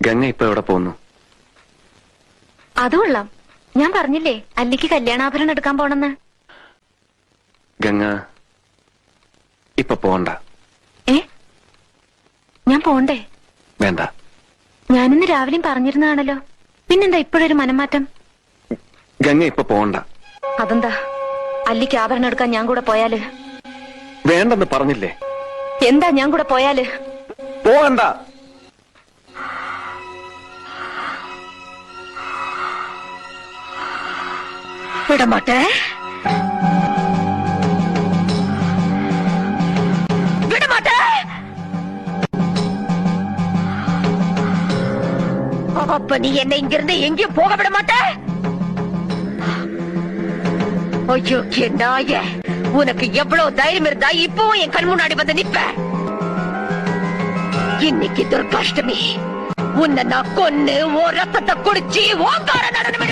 ഗംഗ ഇപ്പൊ എവിടെ പോകുന്നു? അത് കൊള്ളാം. ഞാൻ പറഞ്ഞില്ലേ അല്ലിക്ക് കല്യാണാഭരണം എടുക്കാൻ പോണെന്ന്. ഗംഗ ഇപ്പൊ പോണ്ട. ഞാൻ പോണ്ടേ? വേണ്ട. ഞാനിന്ന് രാവിലെയും പറഞ്ഞിരുന്നതാണല്ലോ, പിന്നെന്താ ഇപ്പോഴൊരു മനംമാറ്റം? ഗംഗ ഇപ്പൊ പോണ്ട. അതെന്താ? അല്ലിക്ക് ആഭരണം എടുക്കാൻ ഞാൻ കൂടെ പോയാല്? വേണ്ടെന്ന് പറഞ്ഞില്ലേ? എന്താ ഞാൻ കൂടെ പോയാല്? പോകണ്ട. വിടമാട്ടെ. വിടമാട്ടെ. அப்ப நீ என்னை இங்கிருந்து எங்கேயும் போக விட மாட்ட? ஐயோ நாய, உனக்கு எவ்வளவு தைரியம் இருந்தா இப்பவும் என் கண் முன்னாடி வந்து நிப்ப? இன்னைக்கு துர்காஷ்டமி, உன்னை நான் கொன்னு ஓ ரத்தத்தை குடிச்சு ஓங்கார நடனம்.